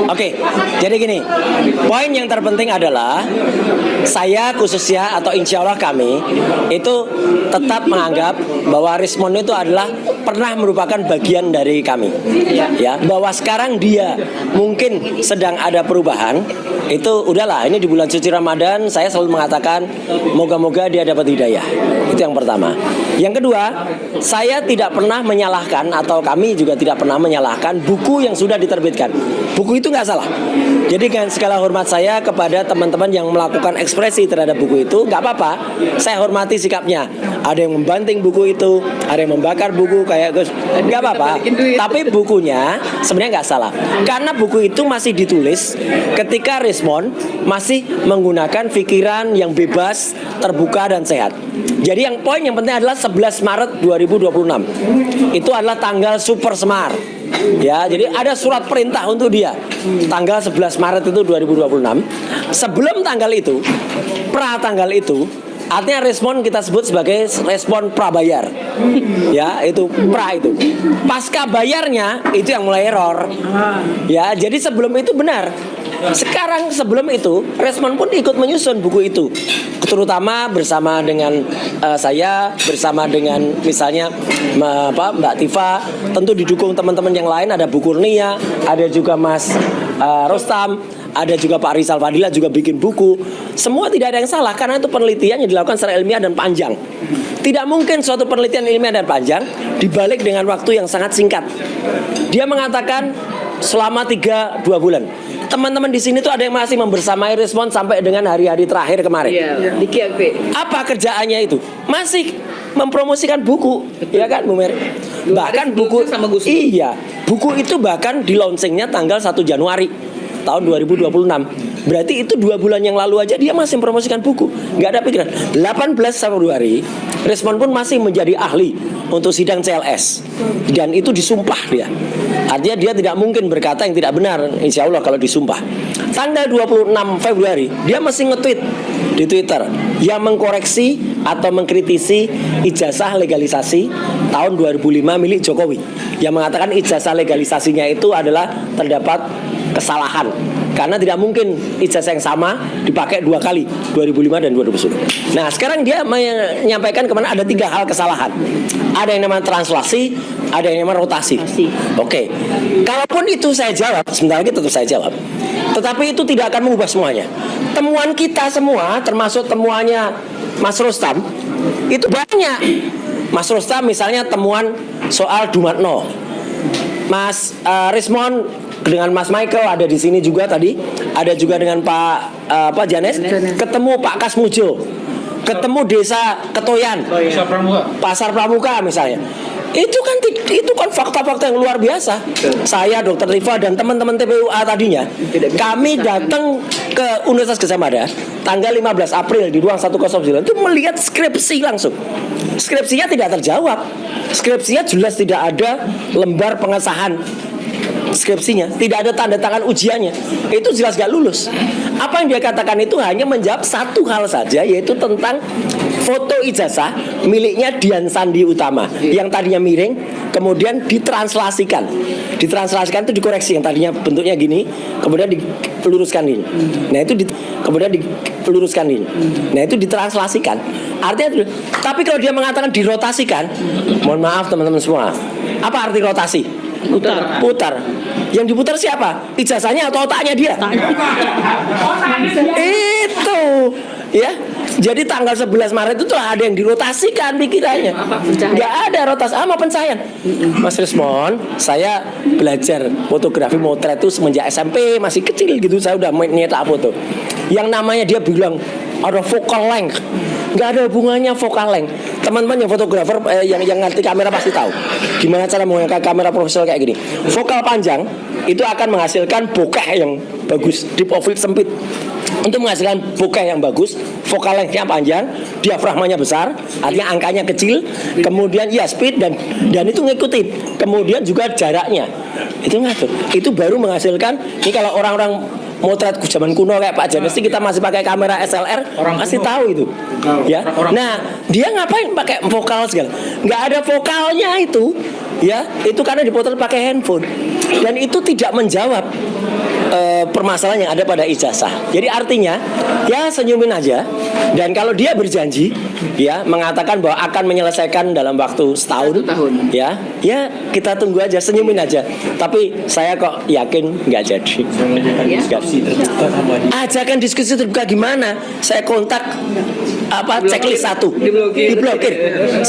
Oke, jadi gini, poin yang terpenting adalah saya khususnya atau insya Allah kami itu tetap menganggap bahwa Rismon itu adalah pernah merupakan bagian dari kami, ya. Bahwa sekarang dia mungkin sedang ada perubahan, itu udahlah. Ini di bulan suci Ramadan saya selalu mengatakan moga-moga dia dapat hidayah. Itu yang pertama. Yang kedua, saya tidak pernah menyalahkan atau kami juga tidak pernah menyalahkan buku yang sudah diterbitkan. Buku itu nggak salah. Jadi dengan segala hormat saya kepada teman-teman yang melakukan ekspresi terhadap buku itu, nggak apa-apa. Saya hormati sikapnya. Ada yang membanting buku itu, ada yang membakar buku kayak Gus, nggak apa-apa. Tapi bukunya sebenarnya nggak salah. Karena buku itu masih ditulis ketika Rismon masih menggunakan pikiran yang bebas, terbuka dan sehat. Jadi yang poin yang penting adalah 11 Maret 2026. Itu adalah tanggal super semar. Ya, jadi ada surat perintah untuk dia. Tanggal 11 Maret itu 2026. Sebelum tanggal itu, pra tanggal itu, artinya respon kita sebut sebagai respon prabayar. Ya, itu pra itu. Pasca bayarnya itu yang mulai error. Ya, jadi sebelum itu benar. Sekarang sebelum itu Respon pun ikut menyusun buku itu, terutama bersama dengan saya, bersama dengan misalnya Mbak Tifa, tentu didukung teman-teman yang lain. Ada Bu Kurnia, ada juga Mas Rostam, ada juga Pak Rizal Fadila juga bikin buku. Semua tidak ada yang salah karena itu penelitian yang dilakukan secara ilmiah dan panjang. Tidak mungkin suatu penelitian ilmiah dan panjang dibalik dengan waktu yang sangat singkat. Dia mengatakan selama 2 bulan. Teman-teman di sini tuh ada yang masih membersamai Respon sampai dengan hari-hari terakhir kemarin. Iya, di KFP. Apa kerjaannya itu? Masih mempromosikan buku, ya kan, Bu Mary? Bahkan buku sama Gus. Iya, buku itu bahkan di launchingnya tanggal 1 Januari tahun 2026. Berarti itu 2 bulan yang lalu aja dia masih mempromosikan buku. Nggak ada pikiran. 18 Februari Respon pun masih menjadi ahli untuk sidang CLS. Dan itu disumpah dia. Artinya dia tidak mungkin berkata yang tidak benar, insya Allah kalau disumpah. Tanggal 26 Februari dia masih nge-tweet di Twitter yang mengkoreksi atau mengkritisi ijazah legalisasi tahun 2005 milik Jokowi. Yang mengatakan ijazah legalisasinya itu adalah terdapat kesalahan. Karena tidak mungkin ijazah yang sama dipakai 2 kali, 2005 dan 2010. Nah sekarang dia menyampaikan kemana ada 3 hal kesalahan. Ada yang namanya translasi, ada yang namanya rotasi. Oke. Kalaupun itu saya jawab, sebentar lagi tentu saya jawab. Tetapi itu tidak akan mengubah semuanya. Temuan kita semua, termasuk temuannya Mas Rostam, itu banyak. Mas Rostam misalnya temuan soal Dumatno. Mas Rismon dengan Mas Michael ada di sini juga tadi, ada juga dengan Pak Janes, ketemu Pak Kasmujo, ketemu Desa Ketoyan, Pasar Pramuka misalnya. Itu kan fakta-fakta yang luar biasa. Saya, Dr. Tifa dan teman-teman TPUA tadinya, kami datang ke Universitas Gadjah Mada tanggal 15 April di ruang 109 itu melihat skripsi langsung. Skripsinya tidak terjawab. Skripsinya jelas tidak ada lembar pengesahan skripsinya, tidak ada tanda tangan ujiannya. Itu jelas gak lulus. Apa yang dia katakan itu hanya menjawab satu hal saja, yaitu tentang foto ijazah miliknya Dian Sandi Utama yang tadinya miring, kemudian ditranslasikan. Ditranslasikan itu dikoreksi, yang tadinya bentuknya gini, kemudian diluruskan ini. Nah itu kemudian diluruskan ini. Nah itu ditranslasikan. Artinya, tapi kalau dia mengatakan dirotasikan, mohon maaf teman-teman semua, apa arti rotasi? Putar. Yang diputar siapa? Ijazahnya atau otaknya dia? Itu, ya. Jadi tanggal 11 Maret itu ada yang dirotasikan pikirannya. Nggak ada rotasi sama pencahayaan. Mas Rismon, saya belajar fotografi motret itu semenjak SMP, masih kecil gitu. Saya udah nyetak foto. Yang namanya dia bilang ada focal length. Nggak ada hubungannya focal length. Teman-teman yang fotografer yang ngerti kamera pasti tahu gimana cara menggunakan kamera profesional kayak gini. Vokal panjang itu akan menghasilkan bokeh yang bagus, deep of field sempit. Untuk menghasilkan bokeh yang bagus, vokal length-nya panjang, diafragmanya besar, artinya angkanya kecil, kemudian ya speed dan itu ngikutin. Kemudian juga jaraknya. Itu ngatur. Itu baru menghasilkan. Ini kalau orang-orang motret zaman kuno kayak Pak Janes, kita masih pakai kamera SLR, pasti tahu itu. Ya. Nah, dia ngapain pakai vokal segala? Nggak ada vokalnya itu. Ya, itu karena dipotong pakai handphone. Dan itu tidak menjawab permasalahan yang ada pada ijazah. Jadi artinya ya senyumin aja. Dan kalau dia berjanji ya mengatakan bahwa akan menyelesaikan dalam waktu setahun, 1 tahun. ya kita tunggu aja, senyumin aja. Tapi saya kok yakin nggak jadi. Ajakan diskusi terbuka gimana? Saya kontak checklist 1 Diblokir. diblokir.